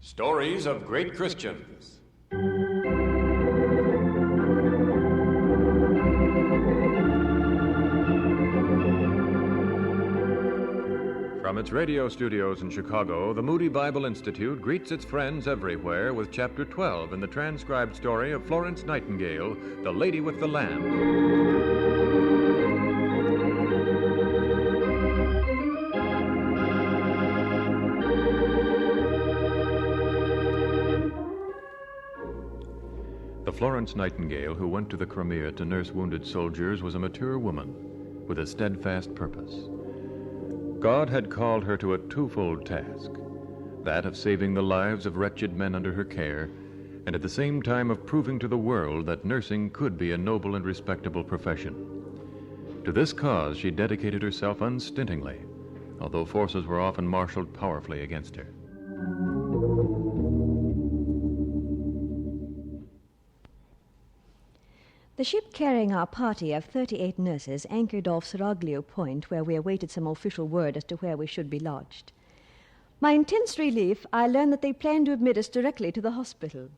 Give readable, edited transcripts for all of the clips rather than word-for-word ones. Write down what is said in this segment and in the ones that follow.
Stories of Great Christians. From its radio studios in Chicago, the Moody Bible Institute greets its friends everywhere with Chapter 12 in the transcribed story of Florence Nightingale, The Lady with the Lamb. The Florence Nightingale who went to the Crimea to nurse wounded soldiers was a mature woman with a steadfast purpose. God had called her to a twofold task, that of saving the lives of wretched men under her care, and at the same time of proving to the world that nursing could be a noble and respectable profession. To this cause she dedicated herself unstintingly, although forces were often marshaled powerfully against her. The ship carrying our party of 38 nurses anchored off Seraglio Point, where we awaited some official word as to where we should be lodged. My intense relief, I learned that they planned to admit us directly to the hospital.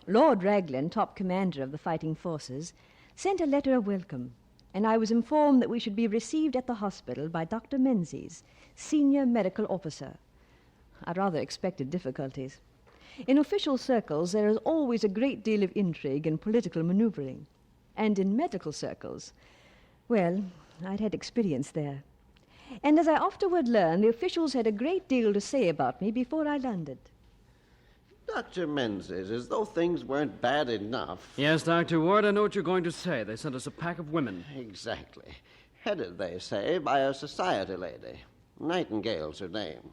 Lord Raglan, top commander of the fighting forces, sent a letter of welcome, and I was informed that we should be received at the hospital by Dr. Menzies, senior medical officer. I rather expected difficulties. In official circles, there is always a great deal of intrigue and political maneuvering. And in medical circles, well, I'd had experience there. And as I afterward learned, the officials had a great deal to say about me before I landed. Dr. Menzies, as though things weren't bad enough. Yes, Dr. Ward, I know what you're going to say. They sent us a pack of women. Exactly. Headed, they say, by a society lady. Nightingale's her name.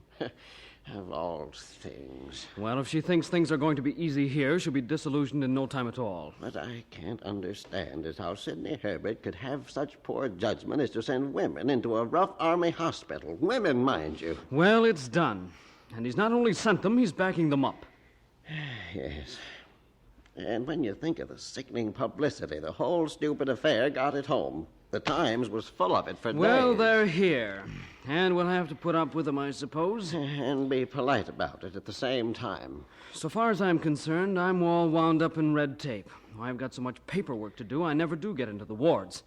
Of all things. Well, if she thinks things are going to be easy here, she'll be disillusioned in no time at all. What I can't understand is how Sidney Herbert could have such poor judgment as to send women into a rough army hospital. Women, mind you. Well, it's done. And he's not only sent them, he's backing them up. Yes. And when you think of the sickening publicity the whole stupid affair got at home, the Times was full of it for days. Well, they're here. And we'll have to put up with them, I suppose. And be polite about it at the same time. So far as I'm concerned, I'm all wound up in red tape. I've got so much paperwork to do, I never do get into the wards.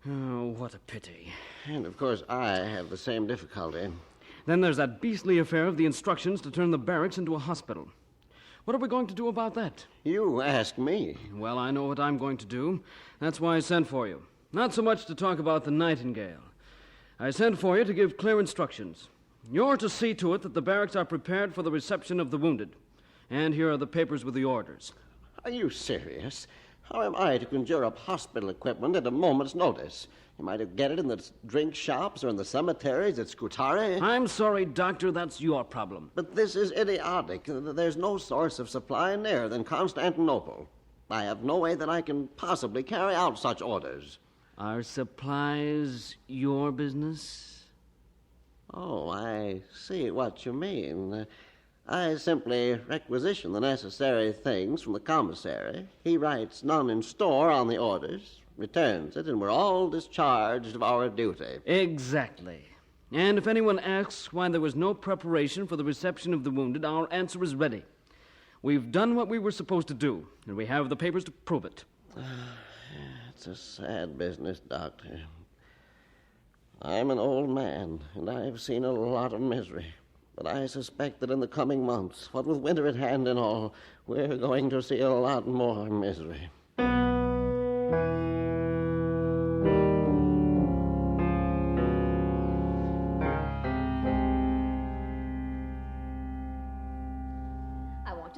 Oh, what a pity. And, of course, I have the same difficulty. Then there's that beastly affair of the instructions to turn the barracks into a hospital. What are we going to do about that? You ask me. Well, I know what I'm going to do. That's why I sent for you. Not so much to talk about the Nightingale. I sent for you to give clear instructions. You're to see to it that the barracks are prepared for the reception of the wounded. And here are the papers with the orders. Are you serious? How am I to conjure up hospital equipment at a moment's notice? You might get it in the drink shops or in the cemeteries at Scutari. I'm sorry, Doctor, that's your problem. But this is idiotic. There's no source of supply nearer than Constantinople. I have no way that I can possibly carry out such orders. Are supplies your business? Oh, I see what you mean. I simply requisition the necessary things from the commissary. He writes none in store on the orders, returns it, and we're all discharged of our duty. Exactly. And if anyone asks why there was no preparation for the reception of the wounded, our answer is ready. We've done what we were supposed to do, and we have the papers to prove it. It's a sad business, Doctor. I'm an old man, and I've seen a lot of misery. But I suspect that in the coming months, what with winter at hand and all, we're going to see a lot more misery.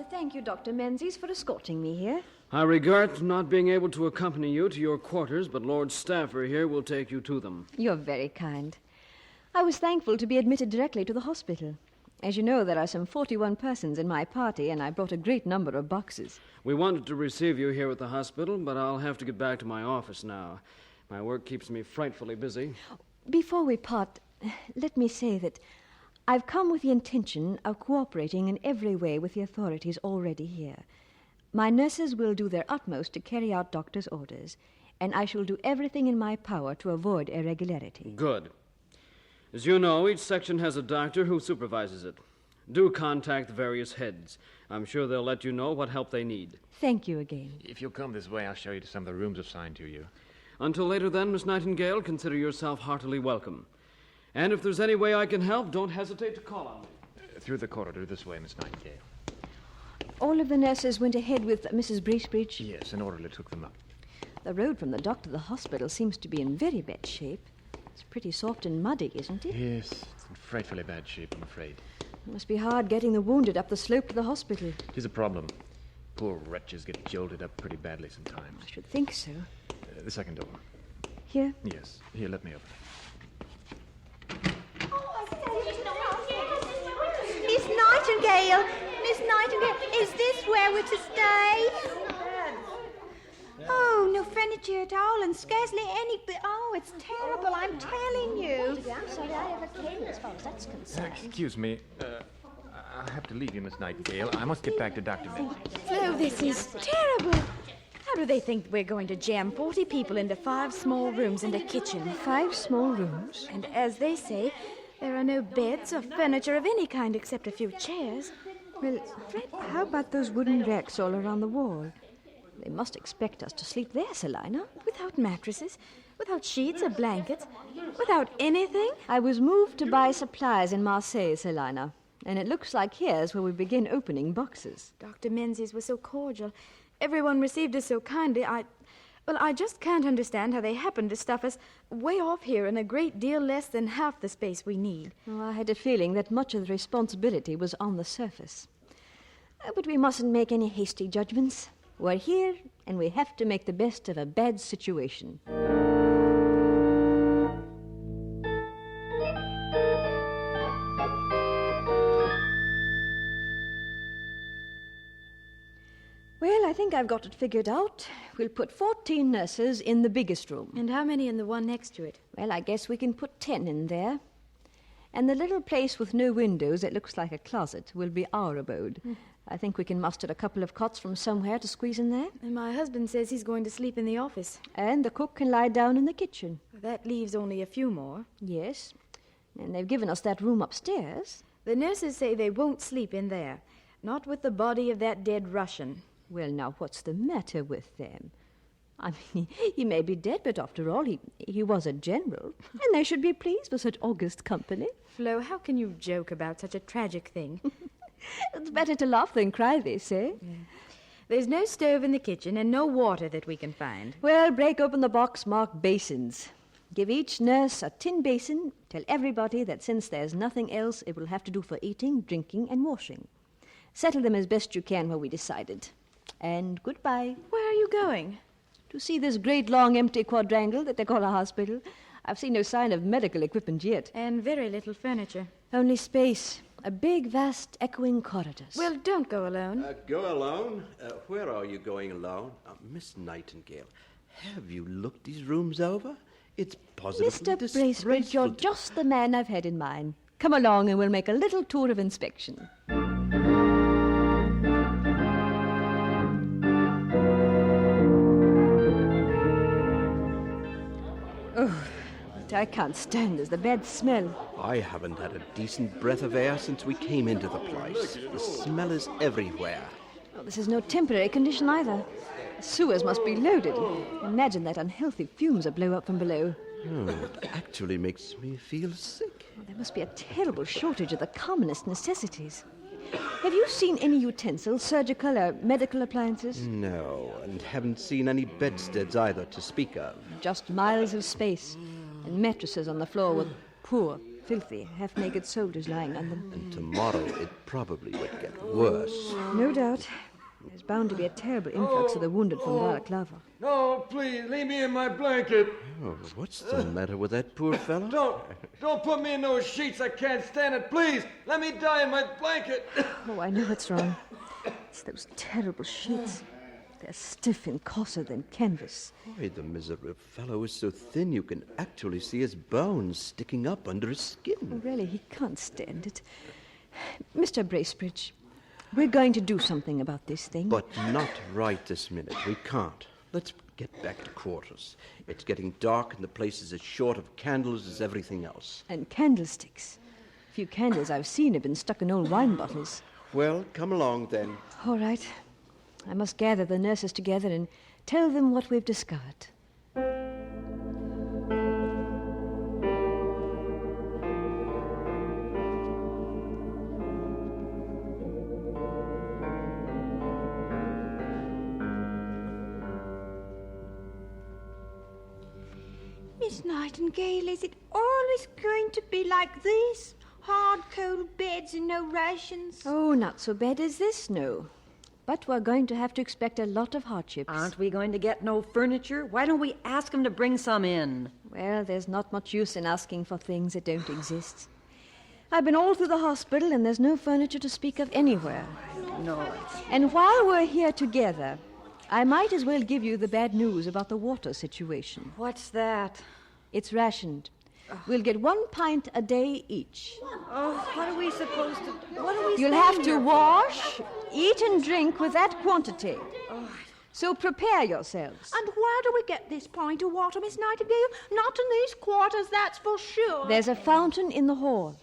Thank you, Dr. Menzies, for escorting me here. I regret not being able to accompany you to your quarters, but Lord Stafford here will take you to them. You're very kind. I was thankful to be admitted directly to the hospital. As you know, there are some 41 persons in my party, and I brought a great number of boxes. We wanted to receive you here at the hospital, but I'll have to get back to my office now. My work keeps me frightfully busy. Before we part, let me say that I've come with the intention of cooperating in every way with the authorities already here. My nurses will do their utmost to carry out doctor's orders, and I shall do everything in my power to avoid irregularity. Good. As you know, each section has a doctor who supervises it. do contact the various heads. I'm sure they'll let you know what help they need. Thank you again. If you'll come this way, I'll show you to some of the rooms assigned to you. Until later then, Miss Nightingale, consider yourself heartily welcome. And if there's any way I can help, don't hesitate to call on me. Through the corridor this way, Miss Nightingale. All of the nurses went ahead with Mrs. Bracebridge. Yes, an orderly took them up. The road from the dock to the hospital seems to be in very bad shape. It's pretty soft and muddy, isn't it? Yes, it's in frightfully bad shape, I'm afraid. It must be hard getting the wounded up the slope to the hospital. It is a problem. Poor wretches get jolted up pretty badly sometimes. I should think so. The second door. Here? Yes. Here, let me open. Miss Nightingale! Miss Nightingale, is this where we're to stay? Oh, no furniture at all, and scarcely any... Oh, it's terrible, I'm telling you. I'm sorry I ever came as far as that's concerned. Excuse me. I'll have to leave you, Miss Nightingale. I must get back to Dr. Menzies. Flo, this is terrible. How do they think we're going to jam 40 people into 5 small rooms and a kitchen? 5 small rooms? And as they say, there are no beds or furniture of any kind except a few chairs. Well, Fred, how about those wooden racks all around the wall? They must expect us to sleep there, Selina. Without mattresses, without sheets or blankets, without anything? I was moved to buy supplies in Marseille, Selina, and it looks like here's where we begin opening boxes. Dr. Menzies was so cordial. Everyone received us so kindly. I just can't understand how they happened to stuff us way off here in a great deal less than half the space we need. Well, I had a feeling that much of the responsibility was on the surface. But we mustn't make any hasty judgments. We're here, and we have to make the best of a bad situation. Well, I think I've got it figured out. We'll put 14 nurses in the biggest room. And how many in the one next to it? Well, I guess we can put 10 in there. And the little place with no windows that looks like a closet will be our abode. I think we can muster a couple of cots from somewhere to squeeze in there. And my husband says he's going to sleep in the office. And the cook can lie down in the kitchen. That leaves only a few more. Yes. And they've given us that room upstairs. The nurses say they won't sleep in there. Not with the body of that dead Russian. Well, now, what's the matter with them? I mean, he may be dead, but after all, he was a general, and they should be pleased with such august company. Flo, how can you joke about such a tragic thing? It's better to laugh than cry, they say. Yeah. There's no stove in the kitchen and no water that we can find. Well, break open the box marked basins. Give each nurse a tin basin. Tell everybody that since there's nothing else, it will have to do for eating, drinking, and washing. Settle them as best you can where we decided. And goodbye. Where are you going? To see this great, long, empty quadrangle that they call a hospital. I've seen no sign of medical equipment yet. And very little furniture. Only space. A big, vast, echoing corridors. Well, don't go alone. Go alone? Where are you going alone? Miss Nightingale, have you looked these rooms over? It's positively Mr. Bracebridge, you're just the man I've had in mind. Come along and we'll make a little tour of inspection. Oh, what I can't stand is the bad smell. I haven't had a decent breath of air since we came into the place. The smell is everywhere. Oh, this is no temporary condition either. The sewers must be loaded. Imagine that unhealthy fumes that blow up from below. Oh, it actually makes me feel sick. Oh, there must be a terrible shortage of the commonest necessities. Have you seen any utensils, surgical or medical appliances? No, and haven't seen any bedsteads either to speak of. Just miles of space, and mattresses on the floor with poor, filthy, half-naked soldiers lying on them. And tomorrow it probably would get worse. No doubt. There's bound to be a terrible influx of the wounded from Balaclava. No, please, leave me in my blanket. Oh, what's the matter with that poor fellow? Don't put me in those sheets. I can't stand it. Please, let me die in my blanket. Oh, I know what's wrong. It's those terrible sheets. They're stiff and coarser than canvas. Why, the miserable fellow is so thin you can actually see his bones sticking up under his skin. Oh, really, he can't stand it. Mr. Bracebridge, we're going to do something about this thing. But not right this minute. We can't. Let's get back to quarters. It's getting dark and the place is as short of candles as everything else. And candlesticks. few candles I've seen have been stuck in old wine bottles. Well, come along then. All right. I must gather the nurses together and tell them what we've discovered. Miss Nightingale, is it always going to be like this? Hard, cold beds and no rations? Oh, not so bad as this, no. But we're going to have to expect a lot of hardships. Aren't we going to get no furniture? Why don't we ask them to bring some in? Well, there's not much use in asking for things that don't exist. I've been all through the hospital, and there's no furniture to speak of anywhere. No. And while we're here together, I might as well give you the bad news about the water situation. What's that? It's rationed. We'll get 1 pint a day each. Oh, what are we supposed to... What are we You'll have to wash, eat and drink with that quantity. Oh, So prepare yourselves. And where do we get this pint of water, Miss Nightingale? Not in these quarters, that's for sure. There's a fountain in the hall.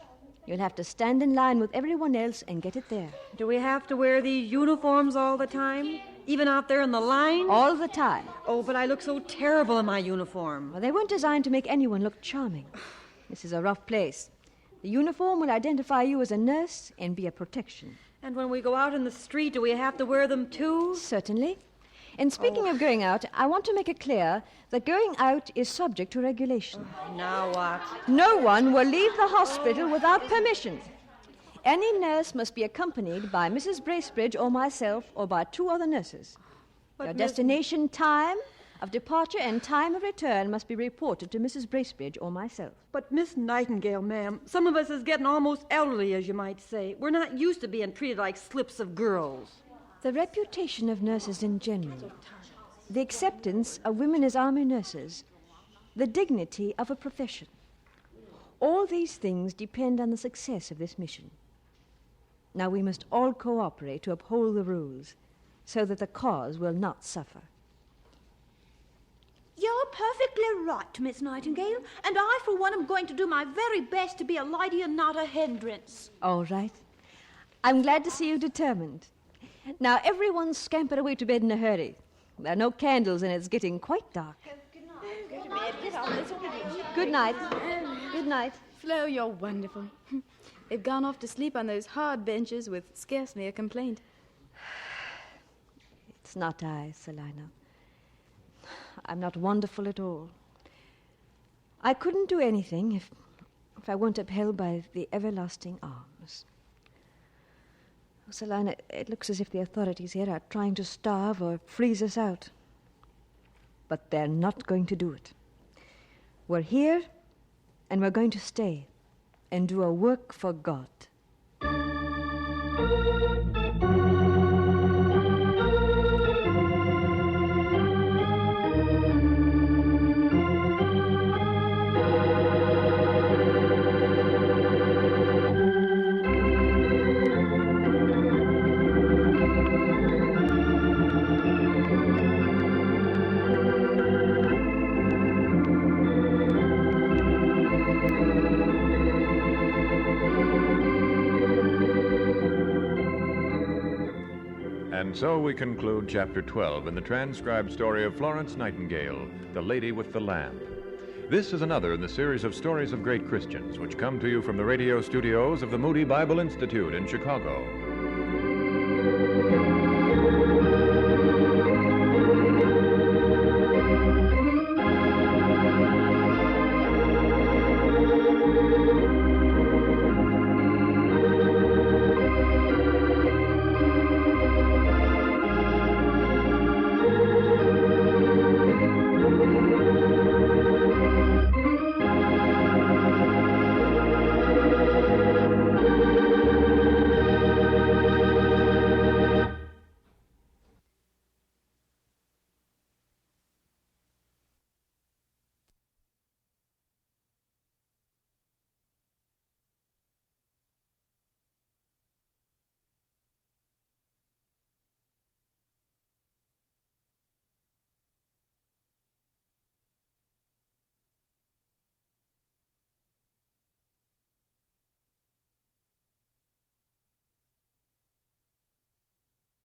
You'll have to stand in line with everyone else and get it there. do we have to wear these uniforms all the time? Even out there in the line? All the time. Oh, but I look so terrible in my uniform. Well, they weren't designed to make anyone look charming. This is a rough place. The uniform will identify you as a nurse and be a protection. And when we go out in the street, do we have to wear them too? Certainly. And speaking of going out, I want to make it clear that going out is subject to regulation. Now what? No one will leave the hospital without permission. Any nurse must be accompanied by Mrs. Bracebridge or myself or by 2 other nurses. Your destination, time of departure, and time of return must be reported to Mrs. Bracebridge or myself. But Miss Nightingale, ma'am, some of us is getting almost elderly, as you might say. We're not used to being treated like slips of girls. The reputation of nurses in general, the acceptance of women as army nurses, the dignity of a profession, all these things depend on the success of this mission. Now we must all cooperate to uphold the rules so that the cause will not suffer. You're perfectly right, Miss Nightingale, and I, for one, am going to do my very best to be a lady and not a hindrance. All right. I'm glad to see you determined. Now, everyone scamper away to bed in a hurry. There are no candles, and it's getting quite dark. Good night. Good night. Flo, you're wonderful. They've gone off to sleep on those hard benches with scarcely a complaint. It's not I, Selina. I'm not wonderful at all. I couldn't do anything if I weren't upheld by the everlasting arms. Oh, Selina, it looks as if the authorities here are trying to starve or freeze us out. But they're not going to do it. We're here, and we're going to stay and do a work for God. And so we conclude Chapter 12 in the transcribed story of Florence Nightingale, The Lady with the Lamp. This is another in the series of stories of great Christians, which come to you from the radio studios of the Moody Bible Institute in Chicago.